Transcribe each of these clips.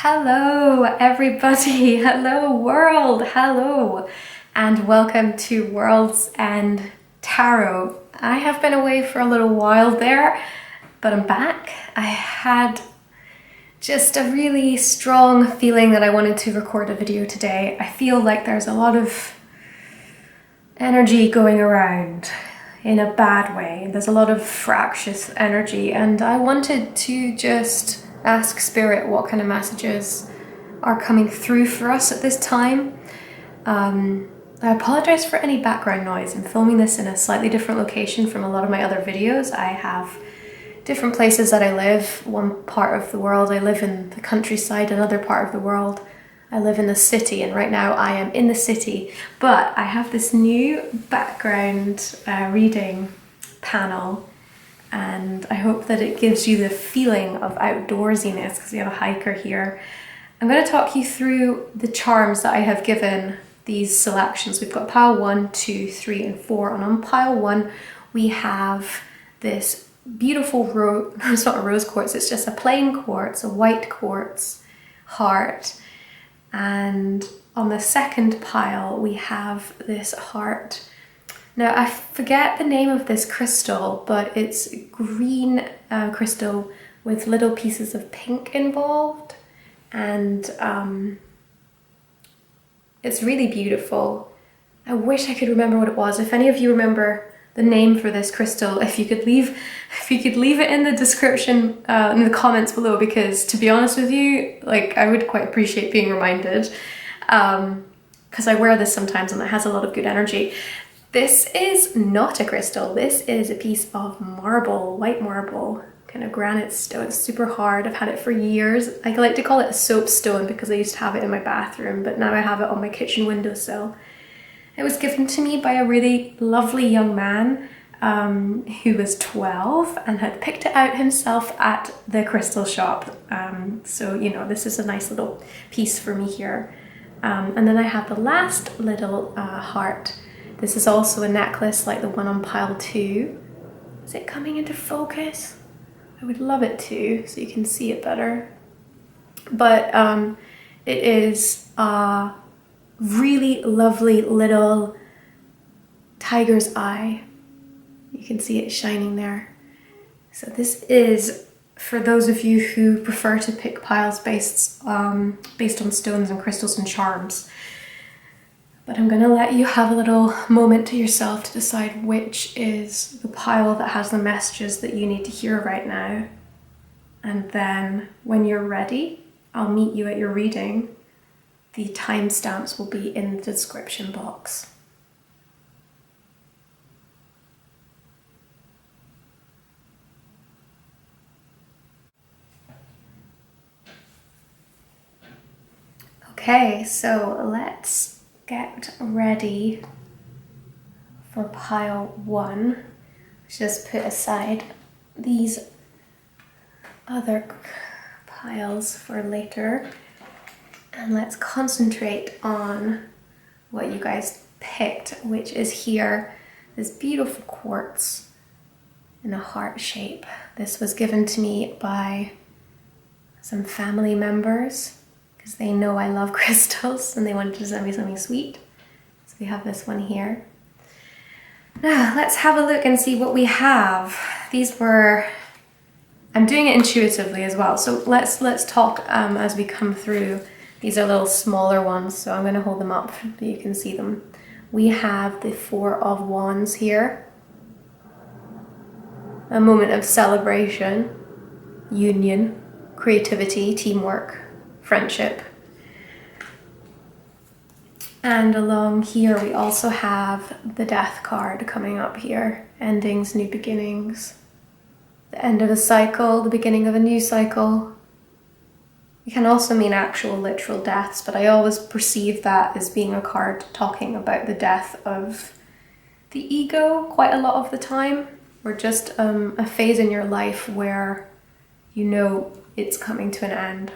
Hello everybody, hello world, hello, and welcome to World's End Tarot. I have been away for a little while there, but I'm back. I had just a really strong feeling that I wanted to record a video today. I feel like there's a lot of energy going around in a bad way. There's a lot of fractious energy, and I wanted to just ask Spirit what kind of messages are coming through for us at this time. I apologize for any background noise. I'm filming this in a slightly different location from a lot of my other videos. I have different places that I live. One part of the world I live in the countryside, another part of the world I live in the city, and right now I am in the city, but I have this new background reading panel, and I hope that it gives you the feeling of outdoorsiness because we have a hiker here. I'm going to talk you through the charms that I have given these selections. We've got pile 1, 2, 3, and 4, and on pile 1 we have this beautiful it's not a rose quartz, it's just a plain quartz, a white quartz heart. And on the second pile we have this heart. Now I forget the name of this crystal, but it's green crystal with little pieces of pink involved, and it's really beautiful. I wish I could remember what it was. If any of you remember the name for this crystal, if you could leave it in the description, in the comments below, because to be honest with you, like, I would quite appreciate being reminded, because I wear this sometimes and it has a lot of good energy. This is not a crystal. This is a piece of marble, white marble, kind of granite stone. It's super hard. I've had it for years. I like to call it a soapstone because I used to have it in my bathroom, but now I have it on my kitchen windowsill. It was given to me by a really lovely young man who was 12 and had picked it out himself at the crystal shop. So, you know, this is a nice little piece for me here. And then I have the last little heart. This is also a necklace like the one on pile 2. Is it coming into focus? I would love it to, so you can see it better. But it is a really lovely little tiger's eye. You can see it shining there. So this is for those of you who prefer to pick piles based on stones and crystals and charms. But I'm going to let you have a little moment to yourself to decide which is the pile that has the messages that you need to hear right now. And then when you're ready, I'll meet you at your reading. The timestamps will be in the description box. Okay, so let's get ready for pile 1. Just put aside these other piles for later, and let's concentrate on what you guys picked, which is here, this beautiful quartz in a heart shape. This was given to me by some family members because they know I love crystals and they wanted to send me something sweet. So we have this one here. Now let's have a look and see what we have. These were, I'm doing it intuitively as well, so let's talk as we come through. These are little smaller ones, so I'm going to hold them up so you can see them. We have the 4 of Wands here. A moment of celebration, union, creativity, teamwork, friendship. And along here we also have the Death card coming up here. Endings, new beginnings. The end of a cycle, the beginning of a new cycle. It can also mean actual literal deaths, but I always perceive that as being a card talking about the death of the ego quite a lot of the time, or just a phase in your life where you know it's coming to an end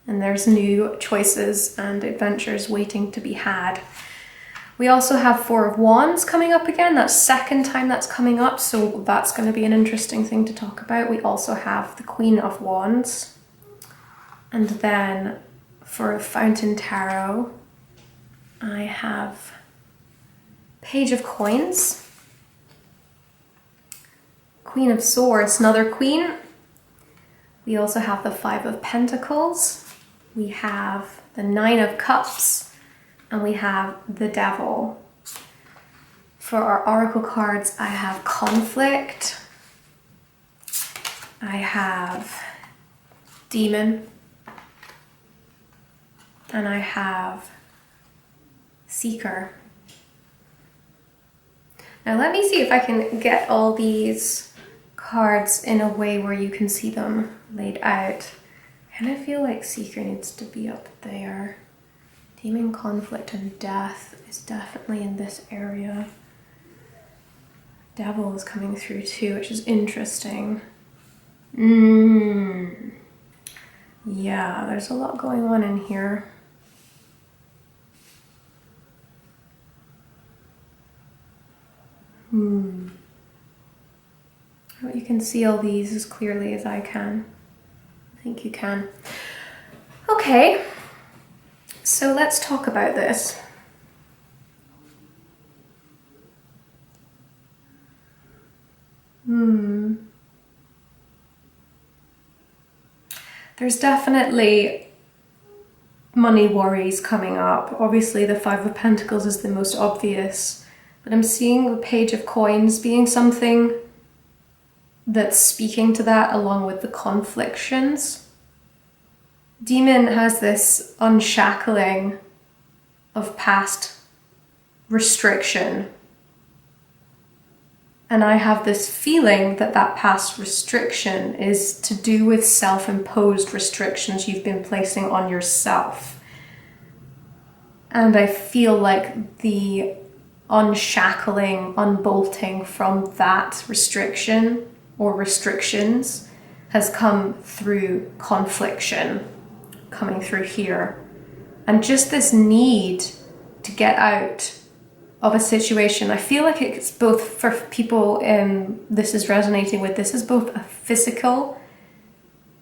and there's new choices and adventures waiting to be had. We also have 4 of Wands coming up again. That's second time that's coming up, so that's going to be an interesting thing to talk about. We also have the Queen of Wands. And then for Fountain Tarot, I have Page of Coins, Queen of Swords, another queen. We also have the Five of Pentacles. We have the Nine of Cups, and we have the Devil. For our oracle cards, I have Conflict, I have Demon, and I have Seeker. Now let me see if I can get all these cards in a way where you can see them laid out. I kind of feel like Seeker needs to be up there. Demon, Conflict, and Death is definitely in this area. Devil is coming through too, which is interesting. Yeah, there's a lot going on in here. I hope you can see all these as clearly as I can. I think you can. Okay, so let's talk about this. There's definitely money worries coming up. Obviously the Five of Pentacles is the most obvious, but I'm seeing the Page of Coins being something that's speaking to that, along with the conflictions. Demon has this unshackling of past restriction. And I have this feeling that that past restriction is to do with self-imposed restrictions you've been placing on yourself. And I feel like the unshackling, unbolting from that restriction or restrictions has come through confliction, coming through here. And just this need to get out of a situation. I feel like it's both for people this is resonating with. This is both a physical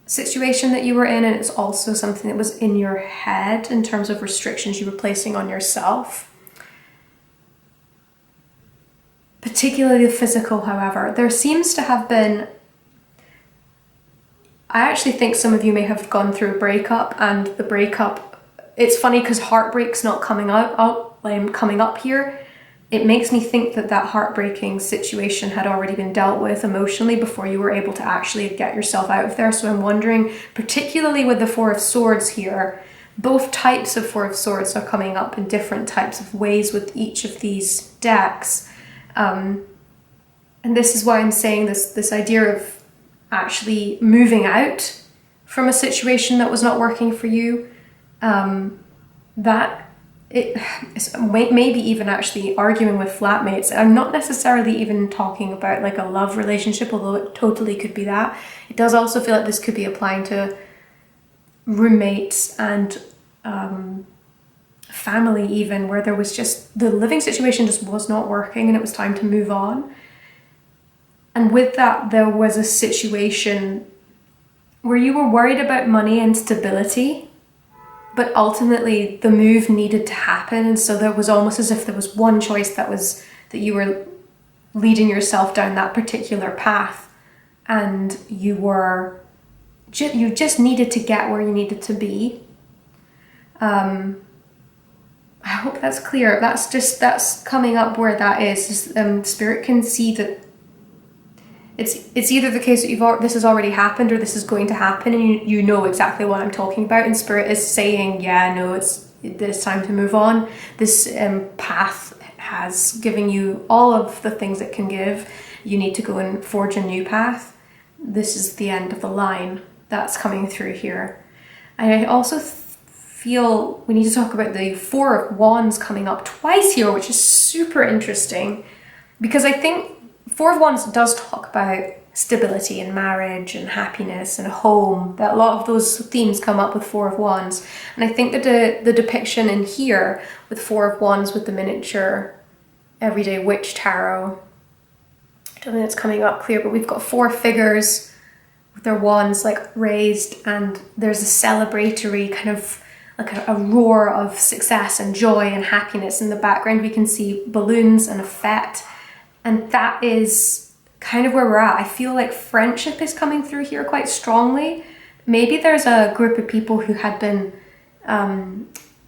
situation that you were in, and it's also something that was in your head in terms of restrictions you were placing on yourself. Particularly the physical, however. There seems to have been, I actually think some of you may have gone through a breakup, and the breakup, it's funny because heartbreak's not coming up here. It makes me think that that heartbreaking situation had already been dealt with emotionally before you were able to actually get yourself out of there. So I'm wondering, particularly with the Four of Swords here, both types of Four of Swords are coming up in different types of ways with each of these decks. And this is why I'm saying this idea of actually moving out from a situation that was not working for you, that it's maybe even actually arguing with flatmates. I'm not necessarily even talking about like a love relationship, although it totally could be that. It does also feel like this could be applying to roommates and family even, where there was just, the living situation just was not working and it was time to move on. And with that, there was a situation where you were worried about money and stability, but ultimately the move needed to happen. And so there was almost as if there was one choice that you were leading yourself down that particular path, and you just needed to get where you needed to be. I hope that's clear. That's coming up where that is. Spirit can see that it's either the case that this has already happened or this is going to happen, and you know exactly what I'm talking about, and Spirit is saying, yeah, no, it's time to move on. This path has given you all of the things it can give. You need to go and forge a new path. This is the end of the line that's coming through here. I also feel we need to talk about the Four of Wands coming up twice here, which is super interesting, because I think Four of Wands does talk about stability and marriage and happiness and home. That a lot of those themes come up with Four of Wands. And I think that the depiction in here with Four of Wands with the miniature Everyday Witch Tarot, I don't think it's coming up clear, but we've got four figures their wands like raised, and there's a celebratory kind of like a roar of success and joy and happiness. In the background we can see balloons and a fete, and that is kind of where we're at. I feel like friendship is coming through here quite strongly. Maybe there's a group of people who had been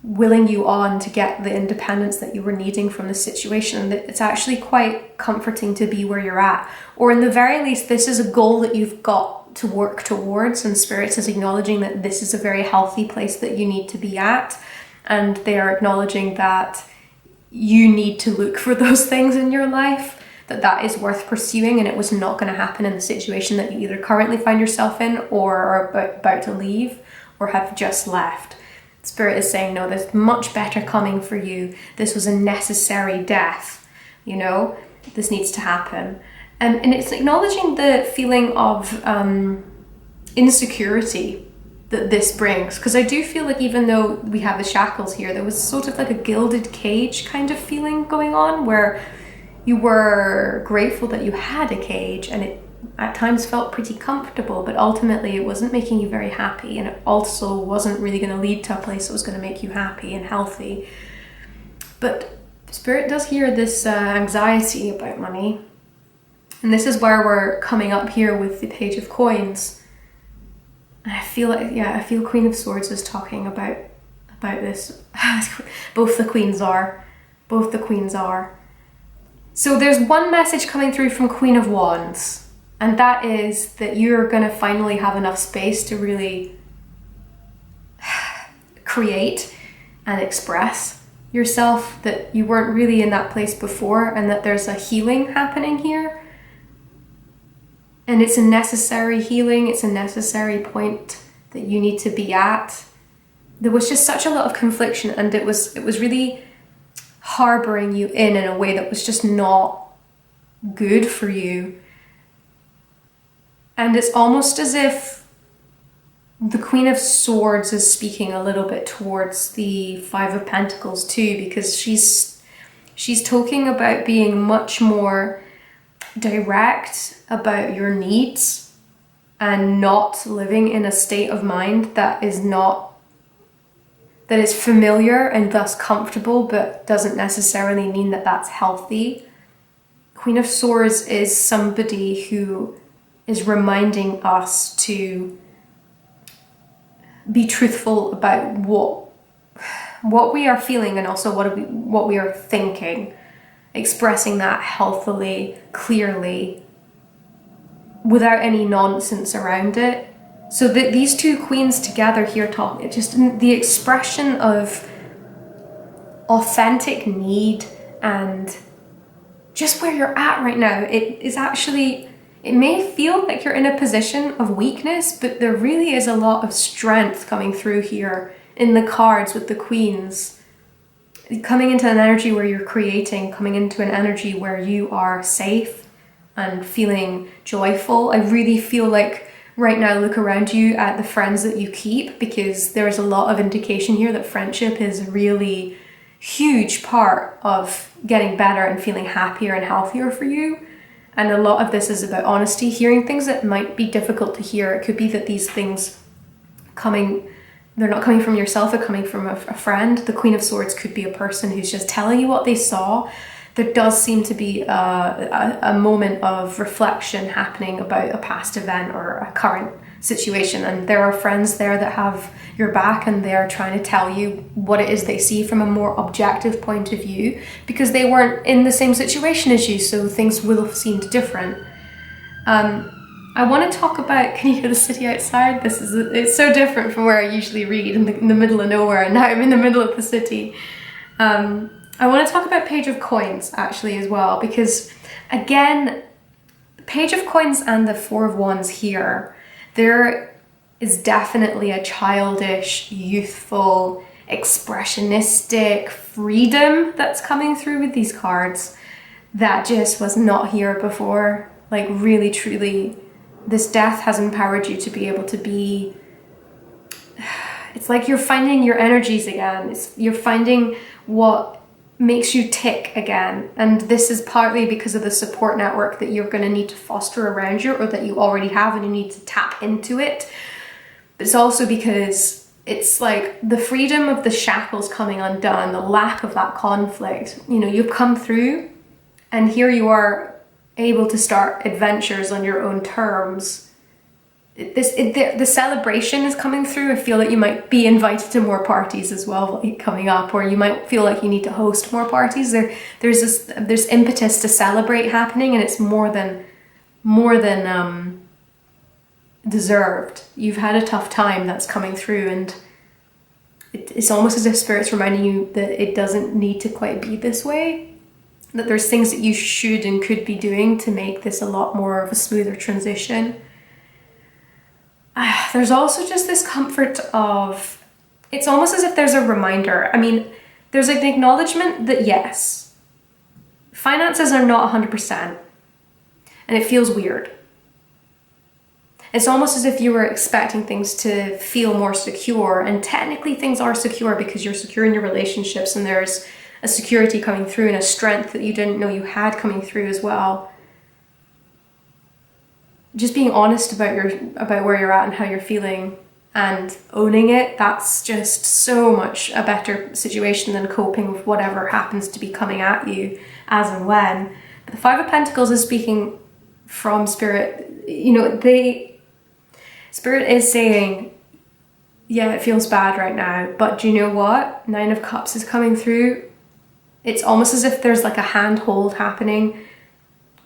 willing you on to get the independence that you were needing from the situation, and that it's actually quite comforting to be where you're at. Or in the very least, this is a goal that you've got to work towards, and Spirit is acknowledging that this is a very healthy place that you need to be at, and they are acknowledging that you need to look for those things in your life, that is worth pursuing, and it was not going to happen in the situation that you either currently find yourself in or are about to leave or have just left. Spirit is saying, no, there's much better coming for you. This was a necessary death, you know, this needs to happen. And it's acknowledging the feeling of insecurity that this brings. Because I do feel like even though we have the shackles here, there was sort of like a gilded cage kind of feeling going on, where you were grateful that you had a cage, and it at times felt pretty comfortable, but ultimately it wasn't making you very happy, and it also wasn't really going to lead to a place that was going to make you happy and healthy. But Spirit does hear this anxiety about money, and this is where we're coming up here with the Page of Coins. And I feel like, I feel Queen of Swords is talking about this. Both the queens are. So there's one message coming through from Queen of Wands, and that is that you're going to finally have enough space to really create and express yourself, that you weren't really in that place before, and that there's a healing happening here. And it's a necessary healing, it's a necessary point that you need to be at. There was just such a lot of confliction, and it was really harboring you in a way that was just not good for you. And it's almost as if the Queen of Swords is speaking a little bit towards the Five of Pentacles too, because she's talking about being much more direct about your needs and not living in a state of mind that is familiar and thus comfortable, but doesn't necessarily mean that that's healthy. Queen of Swords is somebody who is reminding us to be truthful about what we are feeling, and also what we are thinking, expressing that healthily, clearly, without any nonsense around it. So that these two queens together here talking, just the expression of authentic need and just where you're at right now, it may feel like you're in a position of weakness, but there really is a lot of strength coming through here in the cards with the queens. Coming into an energy where you're creating, coming into an energy where you are safe and feeling joyful. I really feel like right now, look around you at the friends that you keep, because there's a lot of indication here that friendship is a really huge part of getting better and feeling happier and healthier for you. And a lot of this is about honesty, hearing things that might be difficult to hear. It could be that these things they're not coming from yourself, they're coming from a friend. The Queen of Swords could be a person who's just telling you what they saw. There does seem to be a moment of reflection happening about a past event or a current situation, and there are friends there that have your back, and they're trying to tell you what it is they see from a more objective point of view, because they weren't in the same situation as you, so things will have seemed different. I want to talk about, can you hear the city outside? It's so different from where I usually read in the middle of nowhere, and now I'm in the middle of the city. I want to talk about Page of Coins actually as well, because again, Page of Coins and the Four of Wands here, there is definitely a childish, youthful, expressionistic freedom that's coming through with these cards that just was not here before. Like really, truly, this death has empowered you to be able to be, it's like you're finding your energies again. You're finding what makes you tick again. And this is partly because of the support network that you're going to need to foster around you, or that you already have and you need to tap into it. But it's also because it's like the freedom of the shackles coming undone, the lack of that conflict. You know, you've come through and here you are able to start adventures on your own terms. The celebration is coming through. I feel like you might be invited to more parties as well, like, coming up, or you might feel like you need to host more parties. There's impetus to celebrate happening, and it's more than deserved. You've had a tough time that's coming through, and it's almost as if Spirit's reminding you that it doesn't need to quite be this way. That there's things that you should and could be doing to make this a lot more of a smoother transition. There's also just this comfort of, it's almost as if there's a reminder. I mean, there's an acknowledgement that yes, finances are not 100%, and it feels weird. It's almost as if you were expecting things to feel more secure, and technically things are secure because you're secure in your relationships, and there's a security coming through and a strength that you didn't know you had coming through as well. Just being honest about where you're at and how you're feeling and owning it, that's just so much a better situation than coping with whatever happens to be coming at you as and when. But the Five of Pentacles is speaking from Spirit. You know, Spirit is saying, yeah, it feels bad right now, but do you know what? Nine of Cups is coming through. It's almost as if there's like a handhold happening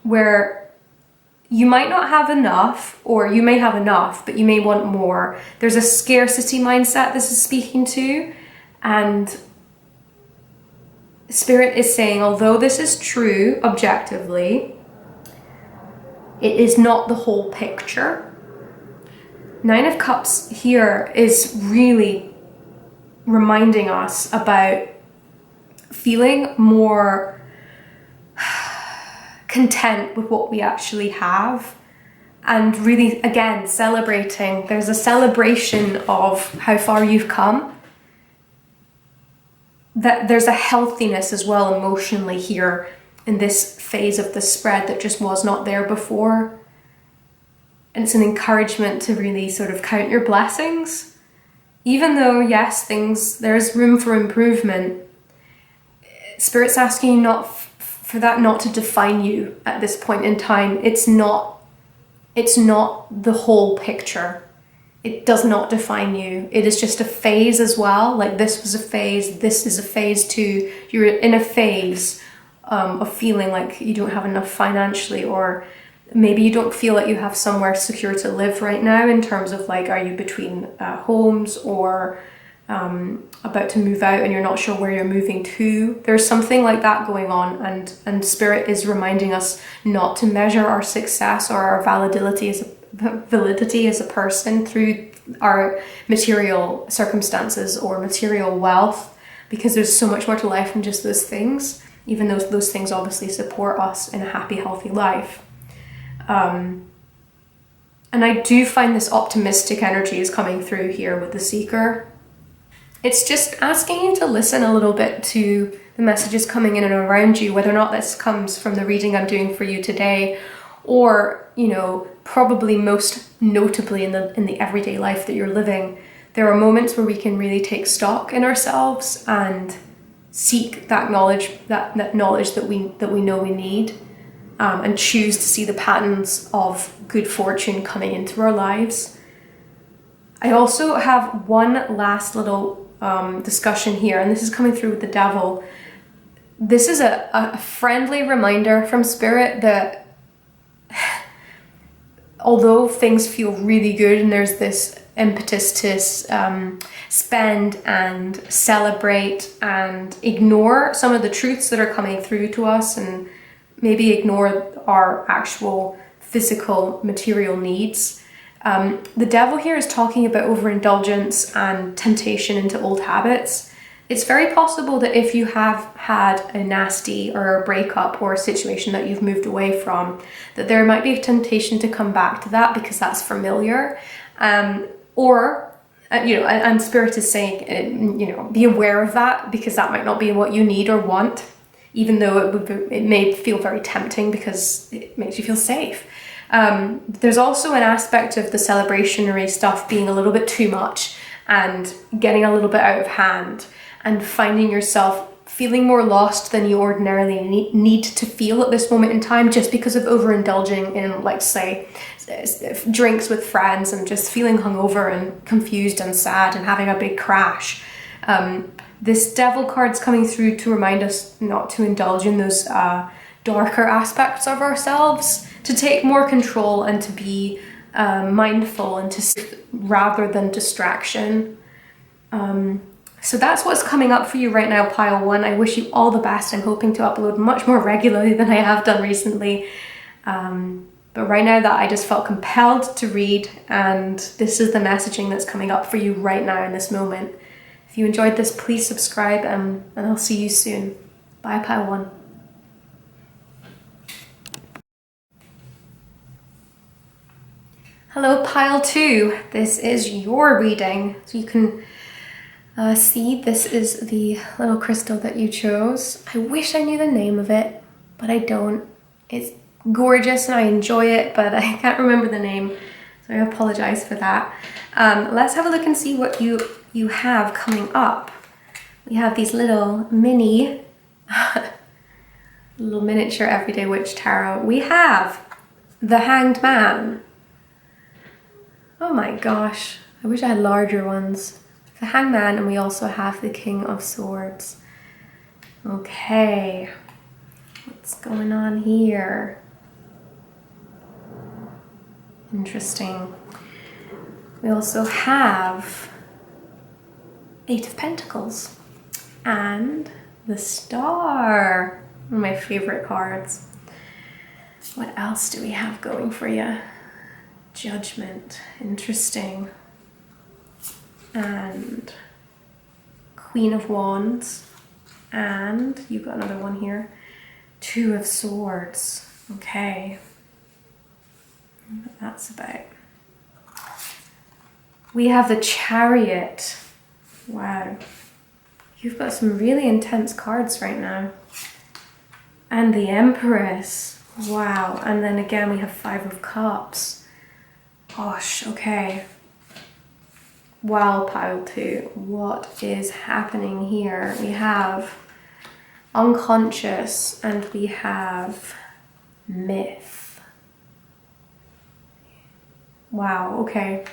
where you might not have enough, or you may have enough, but you may want more. There's a scarcity mindset this is speaking to, and Spirit is saying, although this is true objectively, it is not the whole picture. Nine of Cups here is really reminding us about feeling more content with what we actually have, and really, again, celebrating. There's a celebration of how far you've come. That there's a healthiness as well emotionally here in this phase of the spread that just was not there before. And it's an encouragement to really sort of count your blessings. Even though, yes, there's room for improvement, Spirit's asking you for that not to define you at this point in time. It's not the whole picture. It does not define you. It is just a phase as well. Like, this was a phase, this is a phase too. You're in a phase of feeling like you don't have enough financially, or maybe you don't feel like you have somewhere secure to live right now, in terms of like, are you between homes, or about to move out and you're not sure where you're moving to. There's something like that going on, and Spirit is reminding us not to measure our success or our validity as a person through our material circumstances or material wealth, because there's so much more to life than just those things, even though those things obviously support us in a happy, healthy life. And I do find this optimistic energy is coming through here with the Seeker. It's just asking you to listen a little bit to the messages coming in and around you, whether or not this comes from the reading I'm doing for you today, or, you know, probably most notably in the everyday life that you're living. There are moments where we can really take stock in ourselves and seek that knowledge, that knowledge that we know we need, and choose to see the patterns of good fortune coming into our lives. I also have one last little discussion here, and this is coming through with the Devil. This is a friendly reminder from Spirit that although things feel really good and there's this impetus to spend and celebrate and ignore some of the truths that are coming through to us, and maybe ignore our actual physical material needs. The Devil here is talking about overindulgence and temptation into old habits. It's very possible that if you have had a nasty or a breakup or a situation that you've moved away from, that there might be a temptation to come back to that because that's familiar. Or and Spirit is saying, be aware of that, because that might not be what you need or want, even though it may feel very tempting because it makes you feel safe. There's also an aspect of the celebrationary stuff being a little bit too much and getting a little bit out of hand, and finding yourself feeling more lost than you ordinarily need to feel at this moment in time, just because of overindulging in, like, say, drinks with friends and just feeling hungover and confused and sad and having a big crash. This Devil card's coming through to remind us not to indulge in those darker aspects of ourselves, to take more control and to be mindful and rather than distraction. So that's what's coming up for you right now, pile 1. I wish you all the best. I'm hoping to upload much more regularly than I have done recently. But right now that I just felt compelled to read, and this is the messaging that's coming up for you right now in this moment. If you enjoyed this, please subscribe, and I'll see you soon. Bye, pile 1. Hello, pile 2. This is your reading. So you can see this is the little crystal that you chose. I wish I knew the name of it, but I don't. It's gorgeous and I enjoy it, but I can't remember the name, so I apologize for that. Let's have a look and see what you have coming up. We have these little mini, little miniature Everyday Witch Tarot. We have the Hanged Man. Oh my gosh, I wish I had larger ones. The Hanged Man, and we also have the King of Swords. Okay, what's going on here? Interesting. We also have 8 of Pentacles and the Star, one of my favorite cards. What else do we have going for you? Judgment, interesting. And Queen of Wands, and you've got another one here, 2 of Swords. Okay, what that's about. We have the Chariot. Wow, you've got some really intense cards right now. And the Empress. Wow, and then again we have 5 of Cups. Gosh, okay. Wow, pile 2, what is happening here? We have unconscious and we have myth. Wow, okay.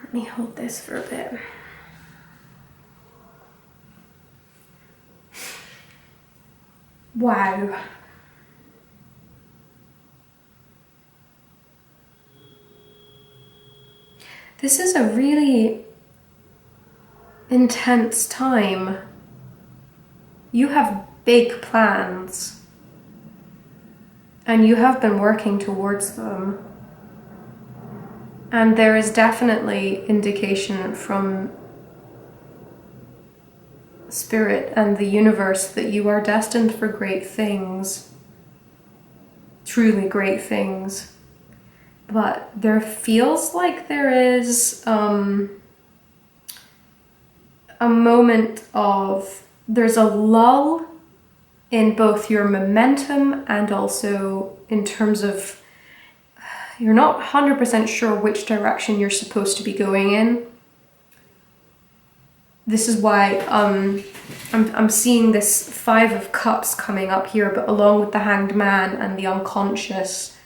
Let me hold this for a bit. Wow. This is a really intense time. You have big plans and you have been working towards them. And there is definitely indication from Spirit and the universe that you are destined for great things, truly great things. But there feels like there is a moment of, there's a lull in both your momentum and also in terms of you're not 100% sure which direction you're supposed to be going in. This is why I'm seeing this 5 of Cups coming up here, but along with the Hanged Man and the unconscious.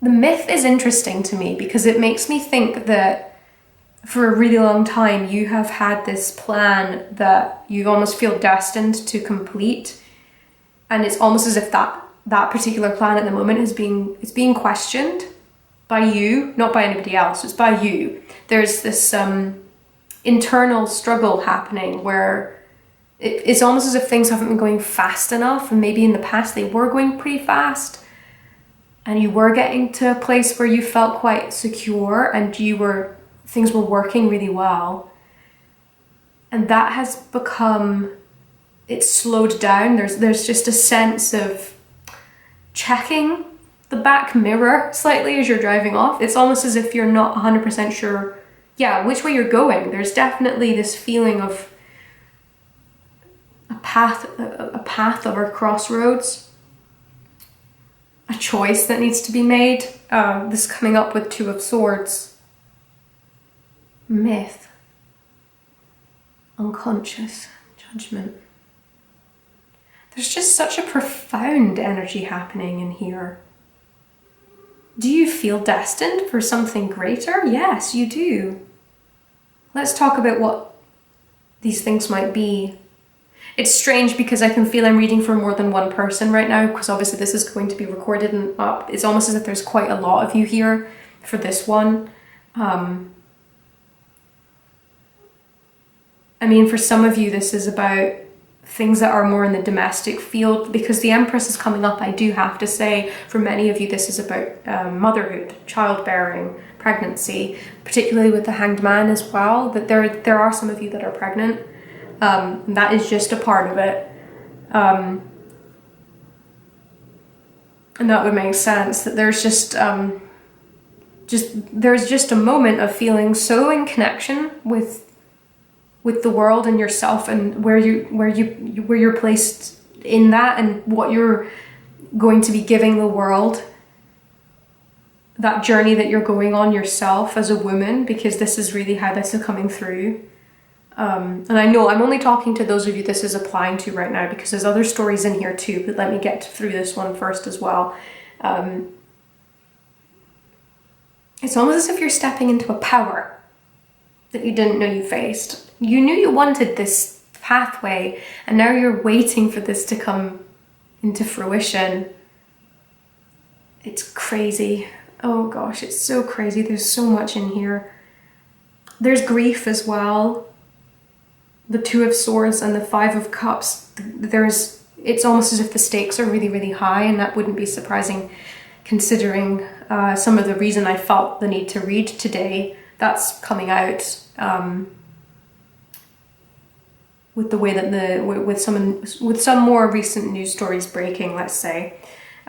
The myth is interesting to me because it makes me think that for a really long time you have had this plan that you almost feel destined to complete, and it's almost as if that particular plan at the moment is being questioned by you, not by anybody else. It's by you. There's this internal struggle happening where it's almost as if things haven't been going fast enough, and maybe in the past they were going pretty fast and you were getting to a place where you felt quite secure and things were working really well, and that has become, it's slowed down. There's just a sense of checking the back mirror slightly as you're driving off. It's almost as if you're not 100% sure, yeah, which way you're going. There's definitely this feeling of a path over crossroads, a choice that needs to be made. This coming up with Two of Swords, myth, unconscious, judgment. There's just such a profound energy happening in here. Do you feel destined for something greater? Yes, you do. Let's talk about what these things might be. It's strange because I can feel I'm reading for more than one person right now, because obviously this is going to be recorded and up. It's almost as if there's quite a lot of you here for this one. I mean, for some of you, this is about things that are more in the domestic field, because the Empress is coming up. I do have to say, for many of you, this is about motherhood, childbearing, pregnancy, particularly with the Hanged Man as well, that there are some of you that are pregnant. And that is just a part of it. And that would make sense, that there's just a moment of feeling so in connection with the world and yourself, and where you're placed in that, and what you're going to be giving the world, that journey that you're going on yourself as a woman, because this is really how this is coming through. And I know I'm only talking to those of you this is applying to right now, because there's other stories in here too, but let me get through this one first as well. It's almost as if you're stepping into a power that you didn't know you faced. You knew you wanted this pathway, and now you're waiting for this to come into fruition. It's crazy. Oh gosh, it's so crazy. There's so much in here. There's grief as well. The Two of Swords and the Five of Cups. It's almost as if the stakes are really, really high, and that wouldn't be surprising considering some of the reason I felt the need to read today. That's coming out with the way that with some more recent news stories breaking, let's say,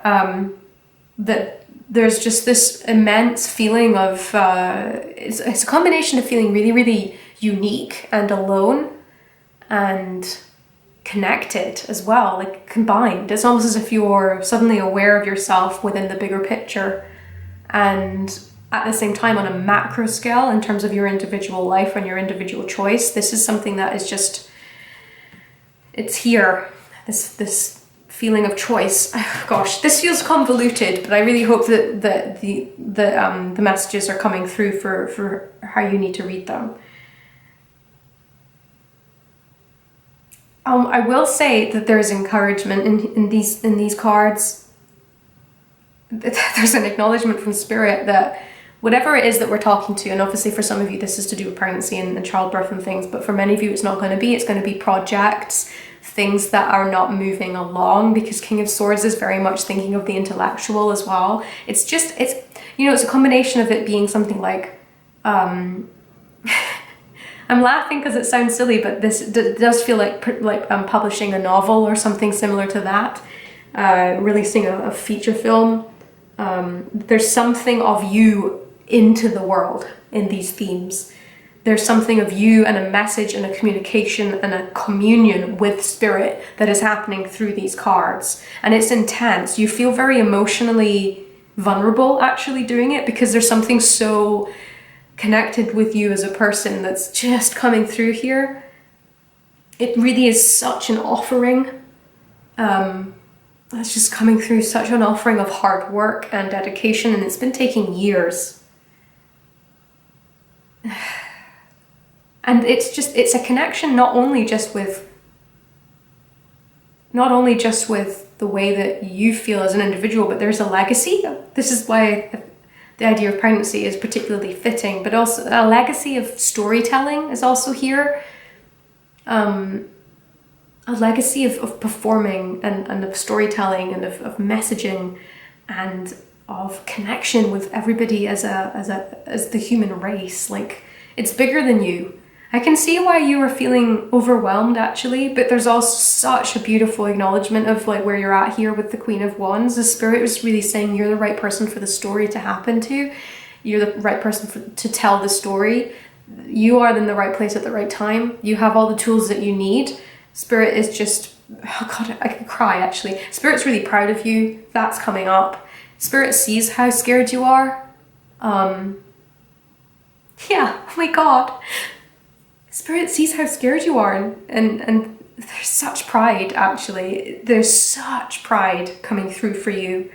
that there's just this immense feeling of it's a combination of feeling really, really unique and alone and connected as well, like combined. It's almost as if you're suddenly aware of yourself within the bigger picture, and at the same time on a macro scale in terms of your individual life and your individual choice. This is something that is just, it's here, this feeling of choice. Gosh, this feels convoluted, but I really hope that the messages are coming through for how you need to read them. I will say that there's encouragement in these cards. There's an acknowledgement from Spirit that whatever it is that we're talking to, and obviously for some of you this is to do with pregnancy and childbirth and things, but for many of you it's not going to be. It's going to be projects, things that are not moving along, because King of Swords is very much thinking of the intellectual as well. It's a combination of it being something like, I'm laughing because it sounds silly, but this does feel like publishing a novel or something similar to that, releasing a feature film. There's something of you into the world in these themes. There's something of you and a message and a communication and a communion with Spirit that is happening through these cards. And it's intense. You feel very emotionally vulnerable actually doing it, because there's something so connected with you as a person that's just coming through here. It really is such an offering. It's just coming through, such an offering of hard work and dedication, and it's been taking years. And it's a connection not only just with the way that you feel as an individual, but there's a legacy. This is why the idea of pregnancy is particularly fitting, but also a legacy of storytelling is also here. A legacy of performing and of storytelling and of messaging and of connection with everybody as the human race. Like, it's bigger than you. I can see why you were feeling overwhelmed actually, but there's also such a beautiful acknowledgement of like where you're at here with the Queen of Wands. The Spirit was really saying you're the right person for the story to happen to. You're the right person to tell the story. You are in the right place at the right time. You have all the tools that you need. Spirit is just, oh God, I could cry actually. Spirit's really proud of you. That's coming up. Spirit sees how scared you are. Yeah, oh my God. Spirit sees how scared you are, and there's such pride actually. There's such pride coming through for you.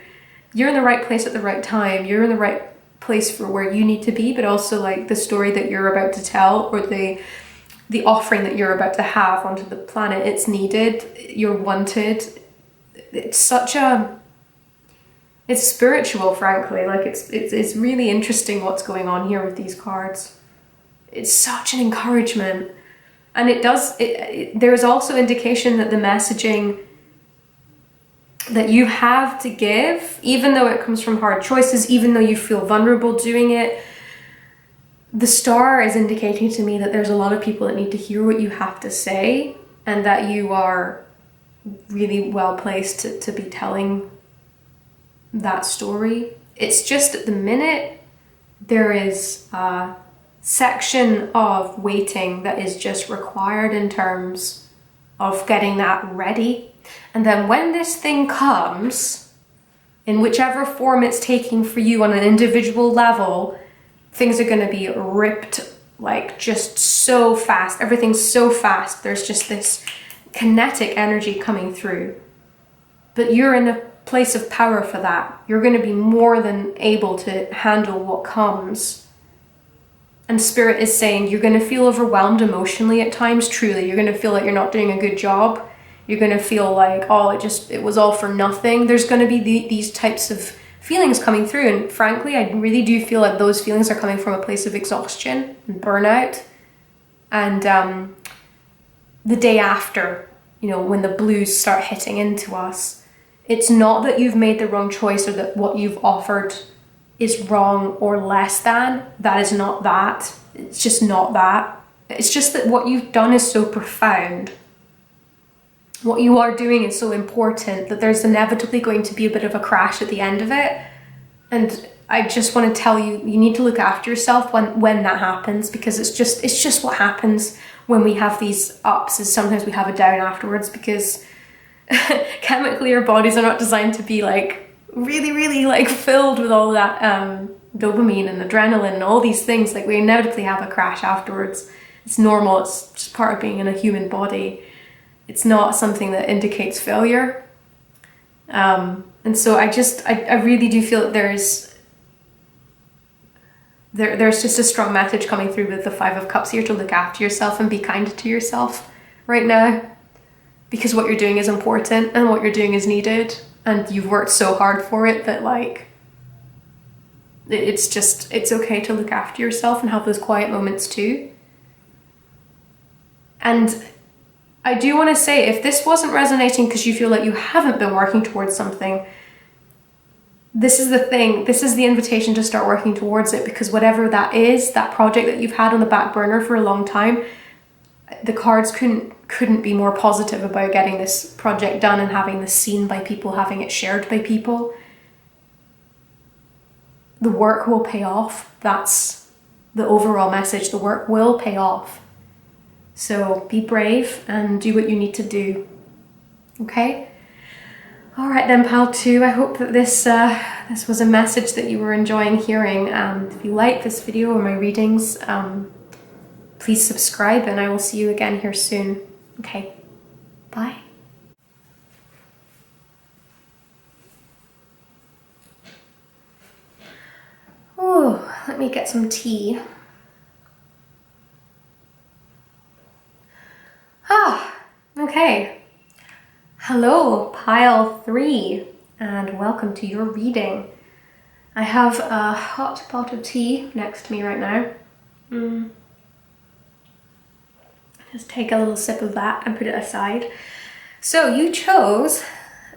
You're in the right place at the right time. You're in the right place for where you need to be, but also like the story that you're about to tell, or the offering that you're about to have onto the planet. It's needed. You're wanted. It's such a, it's spiritual, frankly. Like it's really interesting what's going on here with these cards. It's such an encouragement, and there's also indication that the messaging that you have to give, even though it comes from hard choices, even though you feel vulnerable doing it, the star is indicating to me that there's a lot of people that need to hear what you have to say, and that you are really well placed to be telling that story. It's just at the minute there is a section of waiting that is just required in terms of getting that ready. And then when this thing comes, in whichever form it's taking for you on an individual level, things are going to be ripped like just so fast. Everything's so fast. There's just this kinetic energy coming through. But you're in a place of power for that. You're going to be more than able to handle what comes. And Spirit is saying you're going to feel overwhelmed emotionally at times, truly. You're going to feel like you're not doing a good job. You're going to feel like, oh, it was all for nothing. There's going to be these types of feelings coming through. And frankly, I really do feel like those feelings are coming from a place of exhaustion and burnout. And the day after, you know, when the blues start hitting into us, it's not that you've made the wrong choice or that what you've offered is wrong or less than. That is not that. It's just not that. It's just that what you've done is so profound. What you are doing is so important that there's inevitably going to be a bit of a crash at the end of it. And I just want to tell you, you need to look after yourself when that happens, because it's just what happens when we have these ups, is sometimes we have a down afterwards, because chemically our bodies are not designed to be like really like filled with all that dopamine and adrenaline and all these things. Like we inevitably have a crash afterwards. It's normal. It's just part of being in a human body. It's not something that indicates failure. And so I really do feel that there's just a strong message coming through with the Five of Cups here to look after yourself and be kind to yourself right now, because what you're doing is important and what you're doing is needed, and you've worked so hard for it that like it's okay to look after yourself and have those quiet moments too. And I do want to say, if this wasn't resonating because you feel like you haven't been working towards something, this is the thing, this is the invitation to start working towards it, because whatever that is, that project that you've had on the back burner for a long time, the cards couldn't be more positive about getting this project done and having this seen by people, having it shared by people. The work will pay off. That's the overall message. The work will pay off. So be brave and do what you need to do. Okay? All right then, pal two. I hope that this was a message that you were enjoying hearing. If you like this video or my readings, please subscribe, and I will see you again here soon. Okay, bye. Oh, let me get some tea. Okay. Hello, pile 3, and welcome to your reading. I have a hot pot of tea next to me right now. Just take a little sip of that and put it aside. So you chose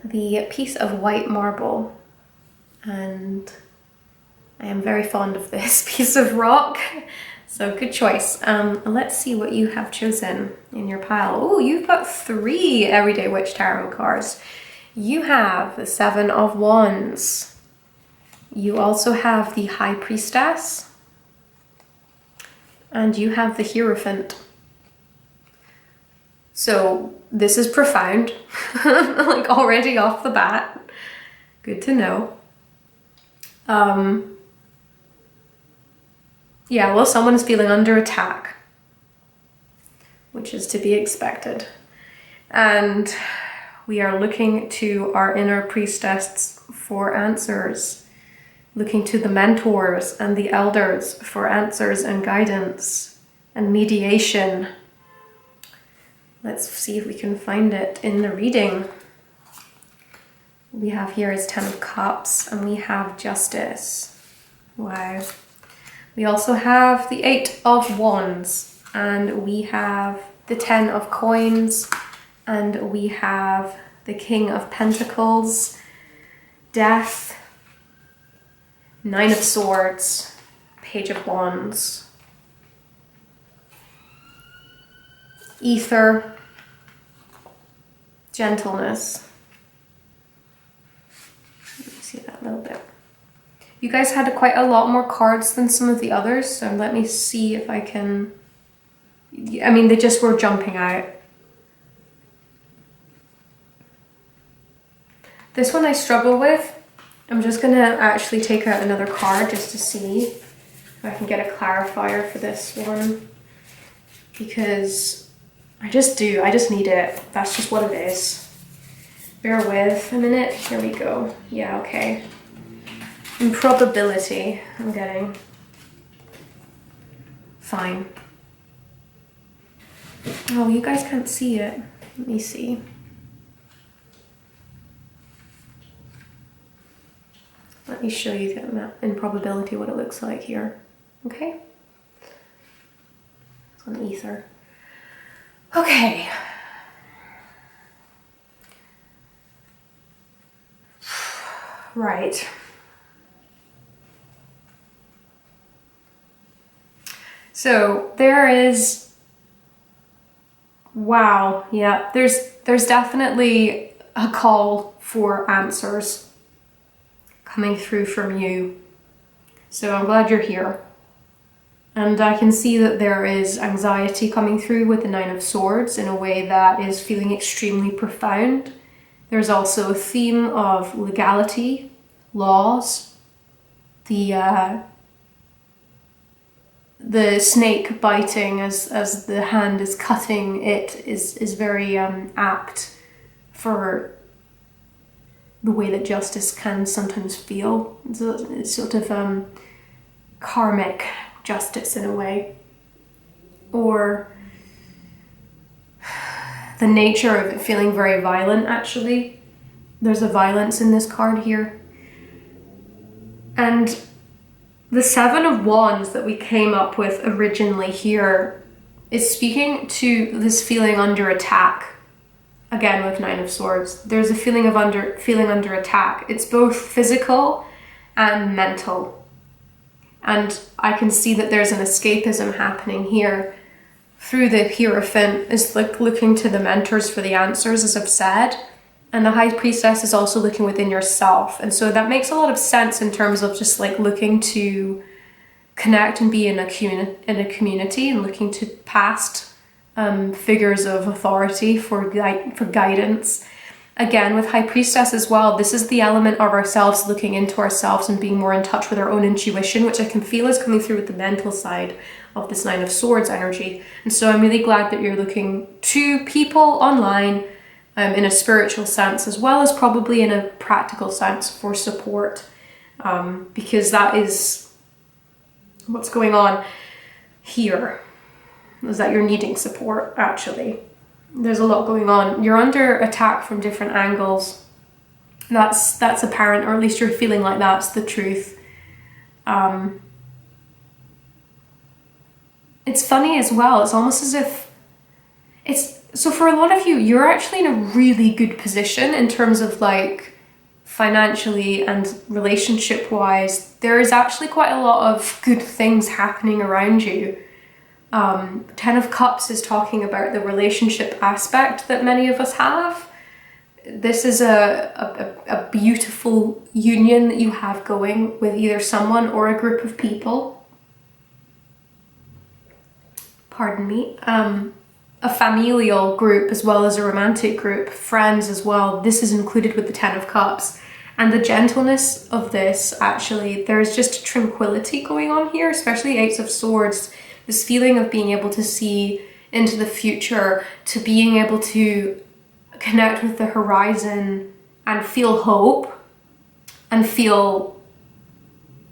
the piece of white marble, and I am very fond of this piece of rock. So good choice. Let's see what you have chosen in your pile. Oh, you've got 3 Everyday Witch Tarot cards. You have the 7 of Wands. You also have the High Priestess. And you have the Hierophant. So this is profound, like already off the bat. Good to know. Yeah, well, someone is feeling under attack, which is to be expected. And we are looking to our inner priestess for answers, looking to the mentors and the elders for answers and guidance and mediation. Let's see if we can find it in the reading. We have here is 10 of Cups and we have Justice. Wow. We also have the 8 of Wands and we have the 10 of Coins and we have the King of Pentacles, Death, 9 of Swords, Page of Wands, Ether, Gentleness. Let me see that a little bit. You guys had quite a lot more cards than some of the others, so let me see if I can... I mean, they just were jumping out. This one I struggle with. I'm just going to actually take out another card just to see if I can get a clarifier for this one. Because I just need it. That's just what it is. Bear with a minute. Here we go. Yeah, okay. Improbability, I'm getting. Fine. Oh, you guys can't see it. Let me see. Let me show you the improbability, what it looks like here. Okay? It's on Ether. Okay. Right. So there is, wow, yeah, there's definitely a call for answers coming through from you. So I'm glad you're here. And I can see that there is anxiety coming through with the 9 of Swords in a way that is feeling extremely profound. There's also a theme of legality, laws, the snake biting as the hand is cutting it is very apt for the way that justice can sometimes feel. It's sort of karmic justice in a way, or the nature of it feeling very violent. Actually, there's a violence in this card here, and the 7 of Wands that we came up with originally here is speaking to this feeling under attack. Again, with 9 of Swords, there's a feeling of feeling under attack. It's both physical and mental. And I can see that there's an escapism happening here through the Hierophant is like looking to the mentors for the answers, as I've said. And the High Priestess is also looking within yourself. And so that makes a lot of sense in terms of just like looking to connect and be in a community and looking to past figures of authority for guidance. Again, with High Priestess as well, this is the element of ourselves looking into ourselves and being more in touch with our own intuition, which I can feel is coming through with the mental side of this 9 of Swords energy. And so I'm really glad that you're looking to people online in a spiritual sense, as well as probably in a practical sense for support, because that is what's going on here, is that you're needing support, actually. There's a lot going on. You're under attack from different angles. That's apparent, or at least you're feeling like that's the truth. It's funny as well. It's almost as if so for a lot of you, you're actually in a really good position in terms of like financially and relationship wise, there is actually quite a lot of good things happening around you. Ten of Cups is talking about the relationship aspect that many of us have. This is a beautiful union that you have going with either someone or a group of people. Pardon me. A familial group as well as a romantic group, friends as well. This is included with the Ten of Cups. And the gentleness of this, actually, there's just tranquility going on here, especially Eight of Swords. This feeling of being able to see into the future, to being able to connect with the horizon and feel hope and feel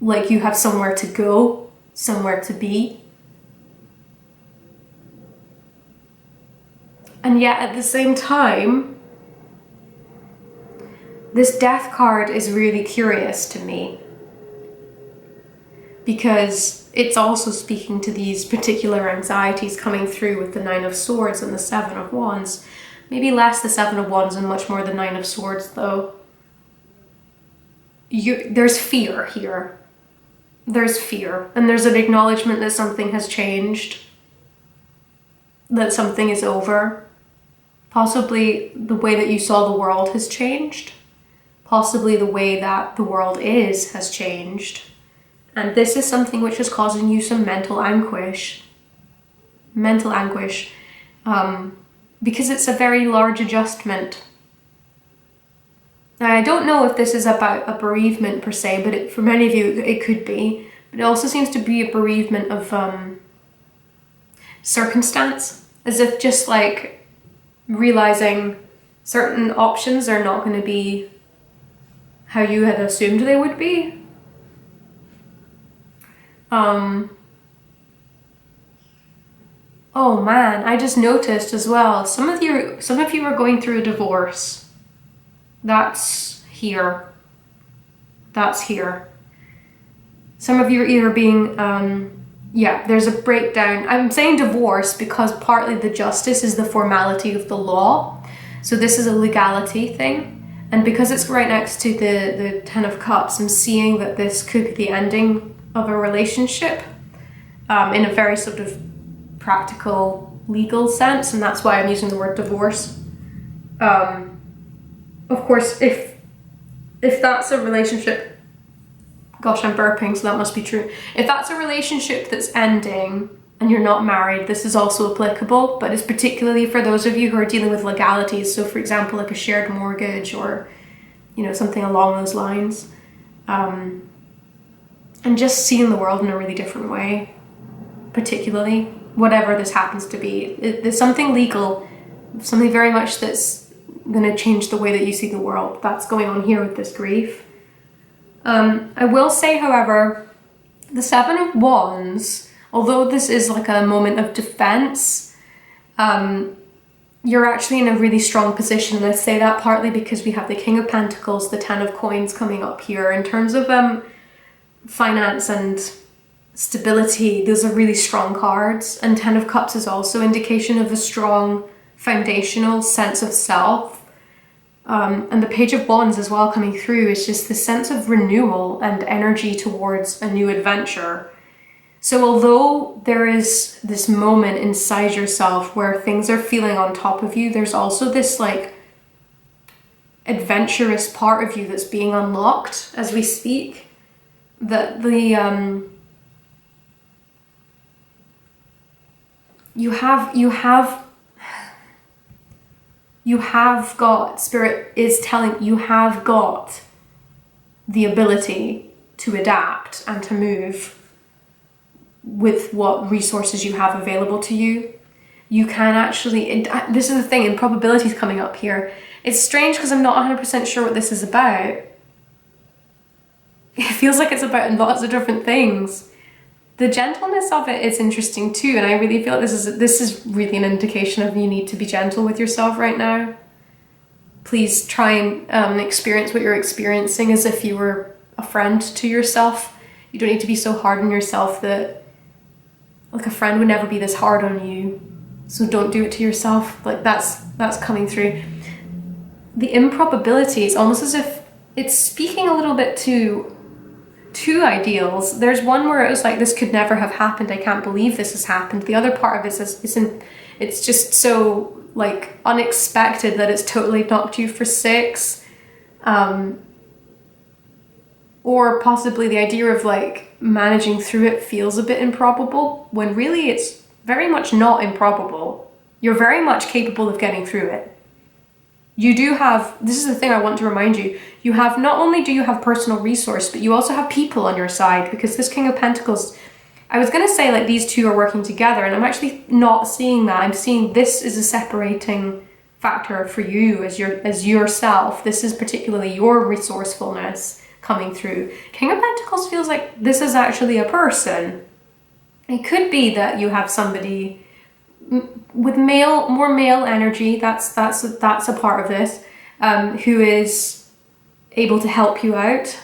like you have somewhere to go, somewhere to be. And yet at the same time, this Death card is really curious to me, because it's also speaking to these particular anxieties coming through with the Nine of Swords and the Seven of Wands. Maybe less the Seven of Wands and much more the Nine of Swords though. There's fear here. There's fear, and there's an acknowledgement that something has changed, that something is over. Possibly the way that you saw the world has changed. Possibly the way that the world has changed. And this is something which is causing you some mental anguish. Because it's a very large adjustment. Now, I don't know if this is about a bereavement per se, but for many of you it could be. But it also seems to be a bereavement of circumstance, as if just like realizing certain options are not going to be how you had assumed they would be. Oh man, I just noticed as well, some of you are going through a divorce. That's here. That's here. Some of you are either being, there's a breakdown. I'm saying divorce because partly the justice is the formality of the law. So this is a legality thing. And because it's right next to the Ten of Cups, I'm seeing that this could be the ending of a relationship in a very sort of practical legal sense. And that's why I'm using the word divorce. Of course, if that's a relationship, gosh, I'm burping, so that must be true. If that's a relationship that's ending and you're not married, this is also applicable, but it's particularly for those of you who are dealing with legalities. So for example, like a shared mortgage or, something along those lines. And just seeing the world in a really different way, particularly, whatever this happens to be. There's something legal, something very much that's going to change the way that you see the world. That's going on here with this grief. I will say, however, the Seven of Wands, although this is like a moment of defense, you're actually in a really strong position. And I say that partly because we have the King of Pentacles, the Ten of Coins coming up here. In terms of finance and stability, those are really strong cards. And Ten of Cups is also indication of a strong foundational sense of self. And the Page of Wands as well coming through is just the sense of renewal and energy towards a new adventure. So although there is this moment inside yourself where things are feeling on top of you, there's also this like adventurous part of you that's being unlocked as we speak. That you have got, Spirit is telling you have got the ability to adapt and to move with what resources you have available to you. You can actually, this is the thing, and probability is coming up here. It's strange because I'm not 100% sure what this is about. It feels like it's about lots of different things. The gentleness of it is interesting too, and I really feel this is really an indication of you need to be gentle with yourself right now. Please try and experience what you're experiencing as if you were a friend to yourself. You don't need to be so hard on yourself that, like, a friend would never be this hard on you. So don't do it to yourself. Like, that's coming through. The improbability is almost as if it's speaking a little bit to two ideals. There's one where it was like, this could never have happened. I can't believe this has happened. The other part of this is it's just so like unexpected that it's totally knocked you for six. Or possibly the idea of like managing through it feels a bit improbable, when really it's very much not improbable. You're very much capable of getting through it. You do have, this is the thing I want to remind you, you have, not only do you have personal resource, but you also have people on your side, because this King of Pentacles, I was going to say like these two are working together, and I'm actually not seeing that. I'm seeing this is a separating factor for you as yourself. This is particularly your resourcefulness coming through. King of Pentacles feels like this is actually a person. It could be that you have somebody with more male energy, that's a part of this, who is able to help you out.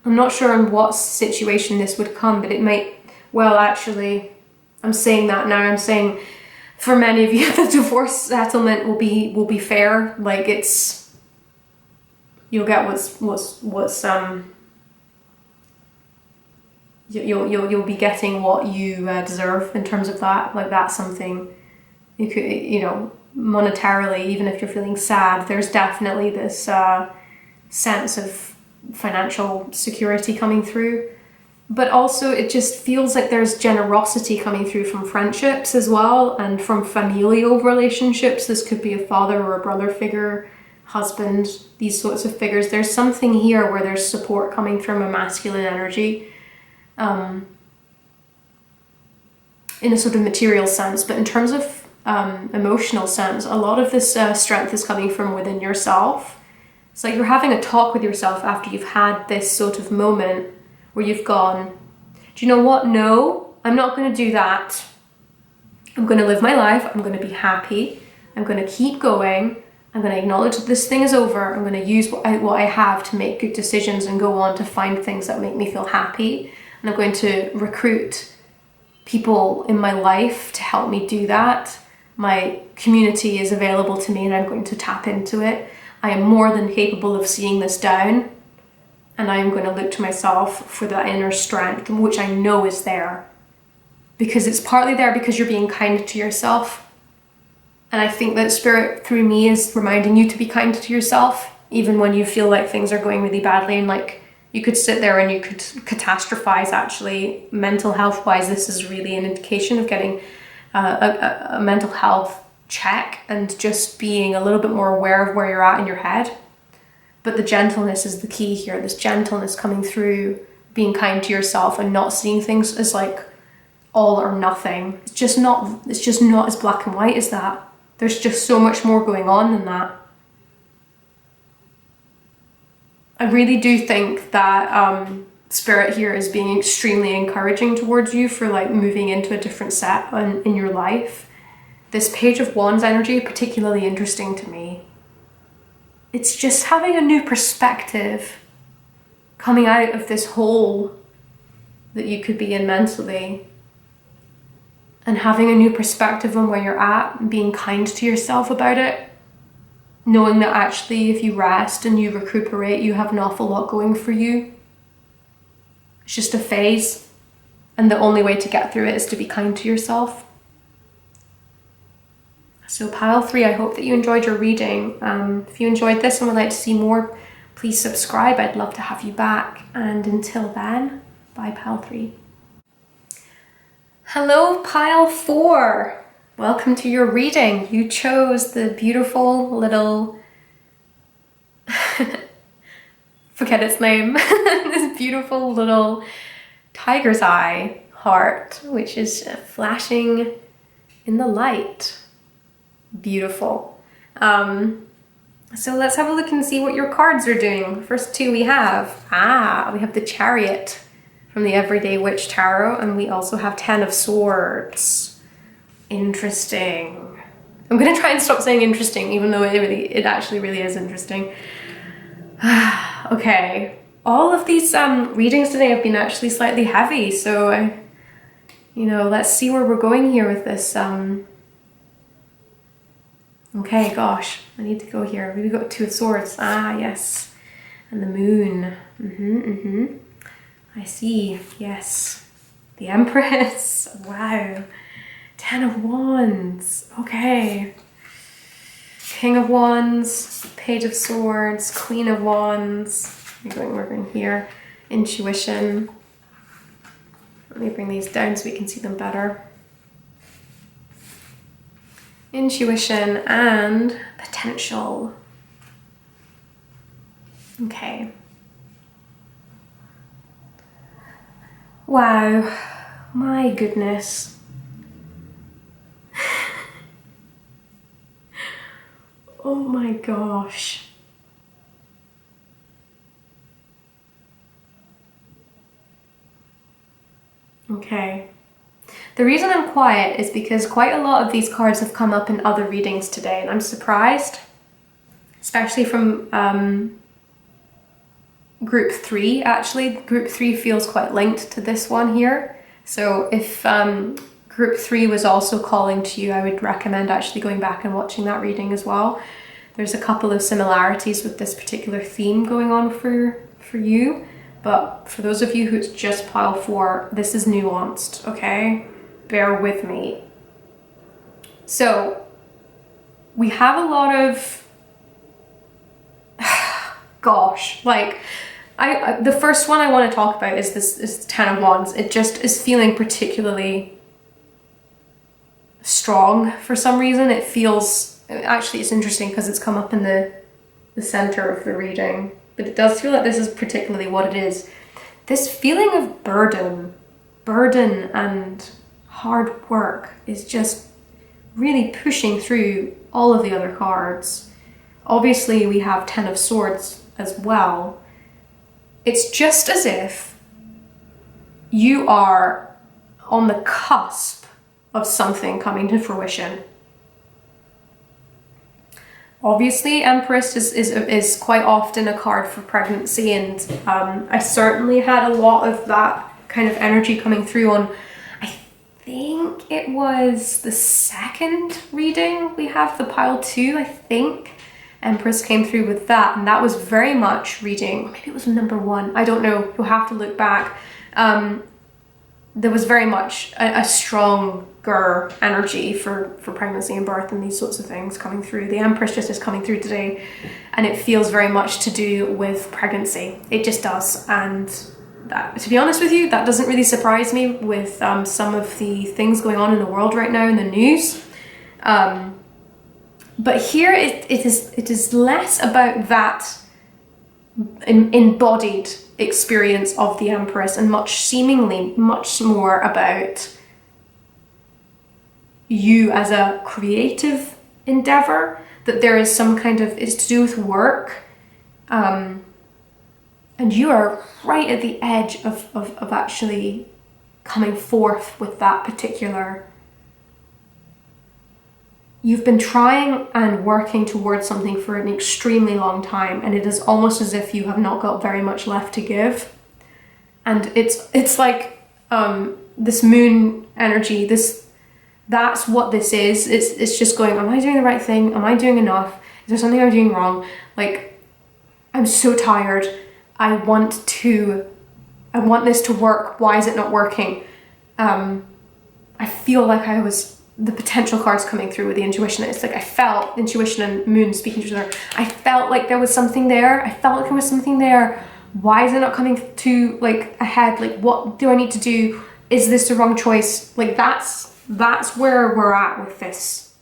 I'm not sure in what situation this would come, but it might, well, actually, I'm saying that now. I'm saying for many of you, the divorce settlement will be fair. Like you'll get you'll be getting what you deserve in terms of that. Like that's something you could, monetarily, even if you're feeling sad, there's definitely this sense of financial security coming through. But also it just feels like there's generosity coming through from friendships as well, and from familial relationships. This could be a father or a brother figure, husband, these sorts of figures. There's something here where there's support coming from a masculine energy. In a sort of material sense, but in terms of emotional sense, a lot of this strength is coming from within yourself. It's like you're having a talk with yourself after you've had this sort of moment where you've gone, do you know what? No, I'm not going to do that. I'm going to live my life. I'm going to be happy. I'm going to keep going. I'm going to acknowledge that this thing is over. I'm going to use what I have to make good decisions and go on to find things that make me feel happy. And I'm going to recruit people in my life to help me do that. My community is available to me and I'm going to tap into it. I am more than capable of seeing this down, and I am going to look to myself for that inner strength, which I know is there. Because it's partly there because you're being kind to yourself. And I think that Spirit through me is reminding you to be kind to yourself, even when you feel like things are going really badly, and like you could sit there and you could catastrophize. Actually, mental health wise, this is really an indication of getting a mental health check and just being a little bit more aware of where you're at in your head. But the gentleness is the key here. This gentleness coming through, being kind to yourself and not seeing things as like all or nothing. It's just not as black and white as that. There's just so much more going on than that. I really do think that Spirit here is being extremely encouraging towards you for like moving into a different set in your life. This Page of Wands energy, particularly interesting to me. It's just having a new perspective, coming out of this hole that you could be in mentally, and having a new perspective on where you're at and being kind to yourself about it. Knowing that actually if you rest and you recuperate, you have an awful lot going for you. It's just a phase, and the only way to get through it is to be kind to yourself. So pile 3, I hope that you enjoyed your reading. If you enjoyed this and would like to see more, please subscribe. I'd love to have you back. And until then, bye pile 3. Hello pile 4. Welcome to your reading. You chose the beautiful little, forget its name, this beautiful little tiger's eye heart, which is flashing in the light. Beautiful. So let's have a look and see what your cards are doing. First two we have the Chariot from the Everyday Witch Tarot, and we also have 10 of Swords. Interesting. I'm gonna try and stop saying interesting, even though it actually really is interesting. Okay, all of these readings today have been actually slightly heavy, so let's see where we're going here with this Okay, gosh, I need to go here. We've got Two of Swords. Ah, yes. And the Moon. I see, yes. The Empress. Wow. Ten of Wands. Okay. King of Wands, Page of Swords, Queen of Wands. We're going here. Intuition. Let me bring these down so we can see them better. Intuition and potential. Okay. Wow. My goodness. Oh my gosh. Okay. The reason I'm quiet is because quite a lot of these cards have come up in other readings today, and I'm surprised, especially from group 3 actually. Group 3 feels quite linked to this one here. So if group 3 was also calling to you, I would recommend actually going back and watching that reading as well. There's a couple of similarities with this particular theme going on for you. But for those of you who it's just pile 4, this is nuanced, okay? Bear with me. So we have a lot of, gosh, like the first one I want to talk about is this Ten of Wands. It just is feeling particularly strong for some reason. It feels, actually it's interesting because it's come up in the center of the reading, but it does feel like this is particularly what it is. This feeling of burden and hard work is just really pushing through all of the other cards. Obviously we have Ten of Swords as well. It's just as if you are on the cusp of something coming to fruition. Obviously, Empress is quite often a card for pregnancy, and I certainly had a lot of that kind of energy coming through on, I think it was the second reading we have, the pile 2, I think. Empress came through with that, and that was very much reading, maybe it was number 1, I don't know, you'll have to look back. There was very much a stronger energy for pregnancy and birth and these sorts of things coming through. The Empress just is coming through today, and it feels very much to do with pregnancy. It just does, and that, to be honest with you, that doesn't really surprise me with some of the things going on in the world right now in the news. But here it is less about that embodied experience of the Empress, and seemingly much more about you as a creative endeavor, that there is some kind of, it's to do with work, and you are right at the edge of actually coming forth with that particular. You've been trying and working towards something for an extremely long time, and it is almost as if you have not got very much left to give. And it's like this moon energy, that's what this is. It's just going, am I doing the right thing? Am I doing enough? Is there something I'm doing wrong? Like, I'm so tired. I want this to work. Why is it not working? I feel like the potential cards coming through with the intuition. It's like I felt intuition and moon speaking to each other. I felt like there was something there. Why is it not coming to like ahead? Like, what do I need to do? Is this the wrong choice? Like, that's where we're at with this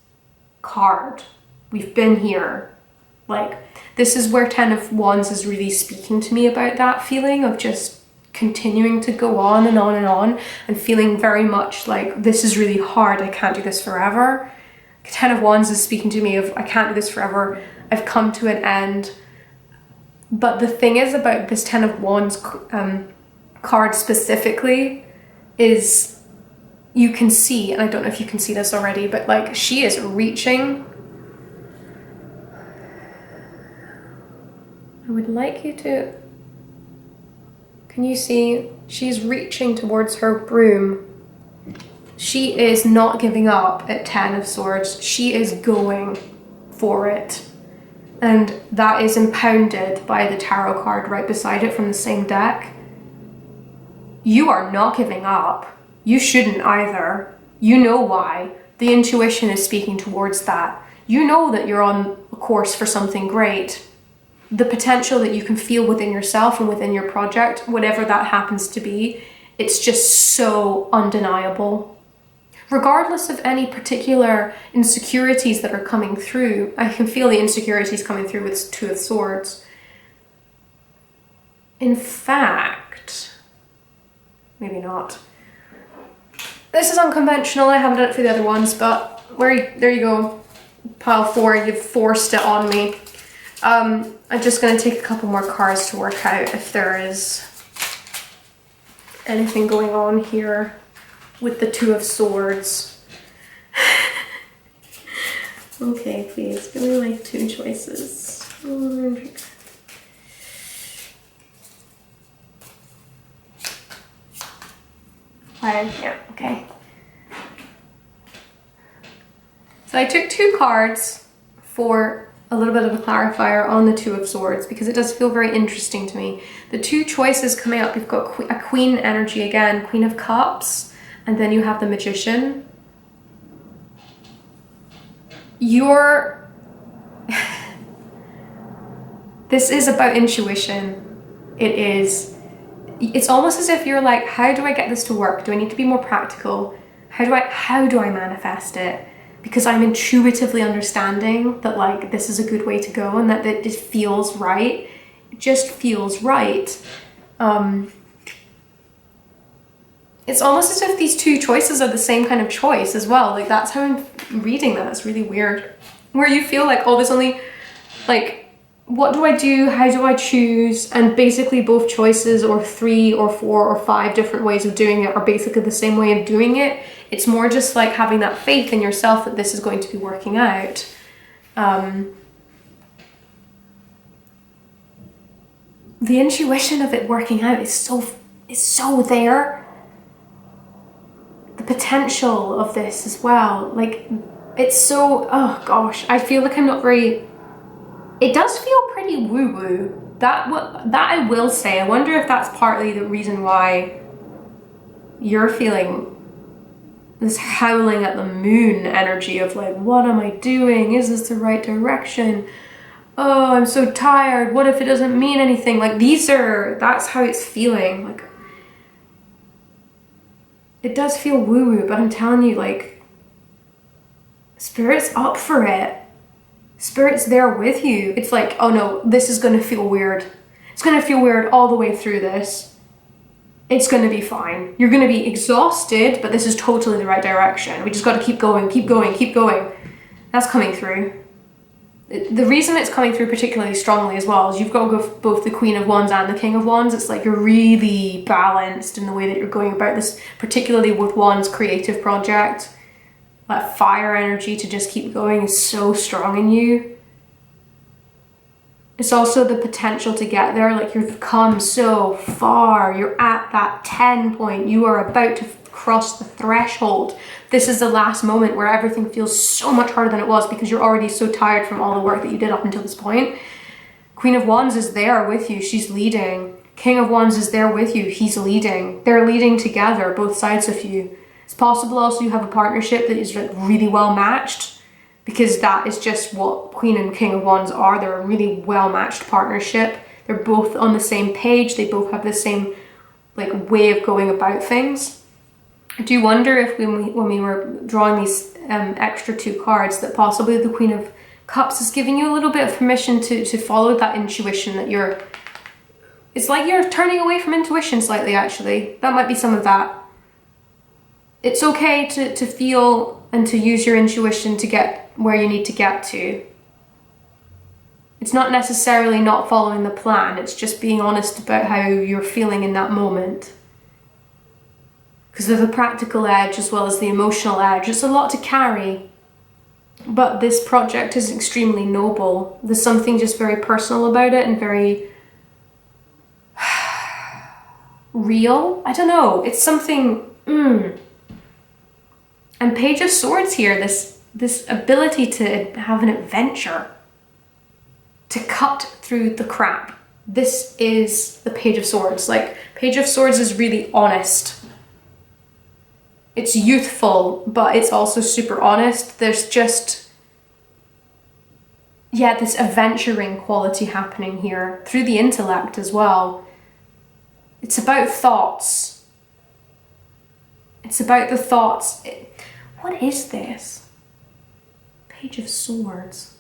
card. We've been here. Like, this is where Ten of Wands is really speaking to me about that feeling of just continuing to go on and on and on, and feeling very much like this is really hard. I can't do this forever. Ten of Wands is speaking to me of I can't do this forever. I've come to an end. But the thing is about this Ten of Wands card specifically is you can see, and I don't know if you can see this already, but like she is reaching. I would like you to, can you see? She's reaching towards her broom. She is not giving up at Ten of Swords. She is going for it. And that is impounded by the tarot card right beside it from the same deck. You are not giving up. You shouldn't either. You know why. The intuition is speaking towards that. You know that you're on a course for something great. The potential that you can feel within yourself and within your project, whatever that happens to be, it's just so undeniable. Regardless of any particular insecurities that are coming through, I can feel the insecurities coming through with Two of Swords. In fact, maybe not. This is unconventional, I haven't done it for the other ones, but there you go. Pile 4, you've forced it on me. I'm just going to take a couple more cards to work out if there is anything going on here with the Two of Swords. Okay, please, give me like 2 choices. Yeah, okay. So I took 2 cards for a little bit of a clarifier on the Two of Swords because it does feel very interesting to me. The 2 choices coming up, you've got a Queen energy again, Queen of Cups, and then you have the Magician. This is about intuition. It's almost as if you're like, how do I get this to work? Do I need to be more practical? How do I manifest it? Because I'm intuitively understanding that like this is a good way to go and that it just feels right. It just feels right. It's almost as if these 2 choices are the same kind of choice as well. Like that's how I'm reading that. It's really weird. Where you feel like, oh, there's only like, what do I do? How do I choose? And basically both choices or 3 or 4 or 5 different ways of doing it are basically the same way of doing it. It's more just like having that faith in yourself that this is going to be working out. The intuition of it working out is so there. The potential of this as well. Like it's so, oh gosh, I feel like I'm not very, it does feel pretty woo-woo. That I will say. I wonder if that's partly the reason why you're feeling this howling at the moon energy of like, what am I doing? Is this the right direction? Oh, I'm so tired. What if it doesn't mean anything? Like that's how it's feeling. Like it does feel woo-woo, but I'm telling you, like, Spirit's up for it. Spirit's there with you. It's like, oh no, this is going to feel weird. It's going to feel weird all the way through this. It's going to be fine. You're going to be exhausted, but this is totally the right direction. We just got to keep going, keep going, keep going. That's coming through. The reason it's coming through particularly strongly as well is you've got to go both the Queen of Wands and the King of Wands. It's like you're really balanced in the way that you're going about this, particularly with Wands' creative project. That fire energy to just keep going is so strong in you. It's also the potential to get there. Like you've come so far. You're at that 10 point. You are about to cross the threshold. This is the last moment where everything feels so much harder than it was because you're already so tired from all the work that you did up until this point. Queen of Wands is there with you. She's leading. King of Wands is there with you. He's leading. They're leading together, both sides of you. It's possible also you have a partnership that is like really well matched, because that is just what Queen and King of Wands are. They're a really well matched partnership. They're both on the same page. They both have the same like way of going about things. I do wonder if when we were drawing these extra 2 cards that possibly the Queen of Cups is giving you a little bit of permission to follow that intuition that you're, it's like you're turning away from intuition slightly actually. That might be some of that. It's okay to feel and to use your intuition to get where you need to get to. It's not necessarily not following the plan, it's just being honest about how you're feeling in that moment. Because there's a practical edge as well as the emotional edge. It's a lot to carry, but this project is extremely noble. There's something just very personal about it and very real. I don't know, it's something, And Page of Swords here, this this ability to have an adventure, to cut through the crap. This is the Page of Swords. Like, Page of Swords is really honest. It's youthful, but it's also super honest. There's just, yeah, this adventuring quality happening here through the intellect as well. It's about thoughts. It's about the thoughts. What is this? Page of Swords.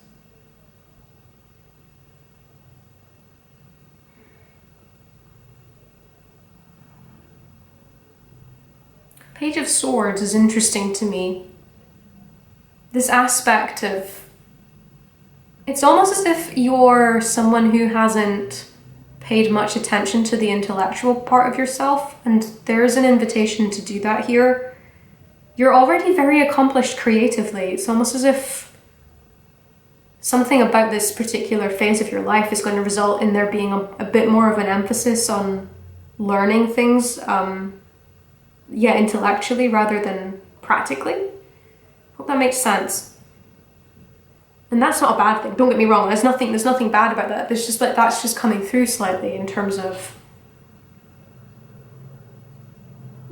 Page of Swords is interesting to me. This aspect of, it's almost as if you're someone who hasn't paid much attention to the intellectual part of yourself, and there's an invitation to do that here. You're already very accomplished creatively. It's almost as if something about this particular phase of your life is going to result in there being a bit more of an emphasis on learning things, intellectually rather than practically. Hope that makes sense. And that's not a bad thing, don't get me wrong, there's nothing bad about that. There's just like, that's just coming through slightly in terms of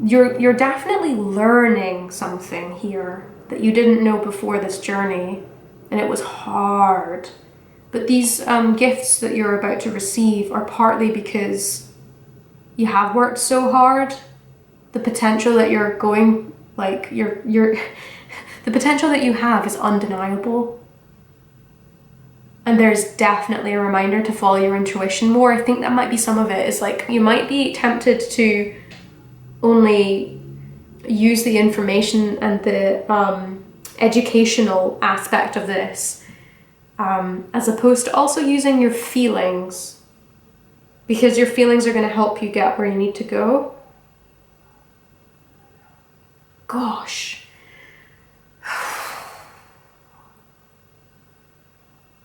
you're definitely learning something here that you didn't know before this journey, and it was hard. But these gifts that you're about to receive are partly because you have worked so hard. The potential that you're going, like, the potential that you have is undeniable. And there's definitely a reminder to follow your intuition more. I think that might be some of it. Is like, you might be tempted to only use the information and the educational aspect of this, as opposed to also using your feelings, because your feelings are going to help you get where you need to go. Gosh.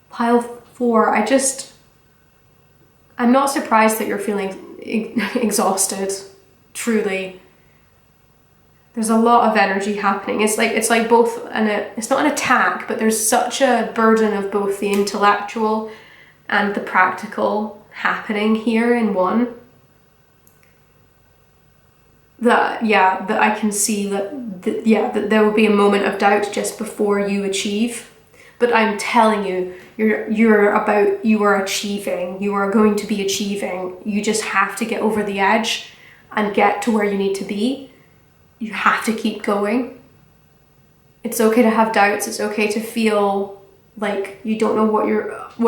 Pile 4, I'm not surprised that you're feeling exhausted, truly. There's a lot of energy happening. It's like both, it's not an attack, but there's such a burden of both the intellectual and the practical happening here in one. That I can see that there will be a moment of doubt just before you achieve. But I'm telling you, you are achieving. You are going to be achieving. You just have to get over the edge and get to where you need to be. You have to keep going. It's okay to have doubts. It's okay to feel like you don't know what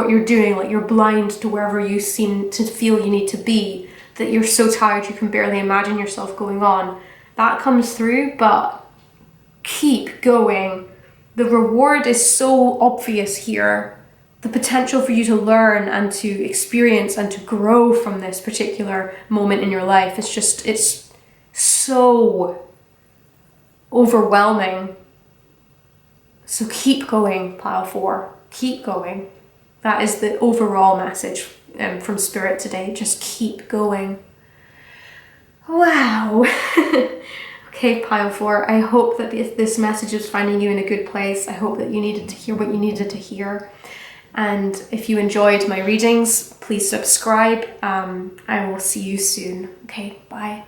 you're doing, like you're blind to wherever you seem to feel you need to be, that you're so tired you can barely imagine yourself going on. That comes through, but keep going. The reward is so obvious here. The potential for you to learn and to experience and to grow from this particular moment in your life, it's so overwhelming. So keep going, pile 4. Keep going. That is the overall message from Spirit today. Just keep going. Wow. Okay, pile 4. I hope that this message is finding you in a good place. I hope that you needed to hear what you needed to hear. And if you enjoyed my readings, please subscribe. I will see you soon. Okay, bye.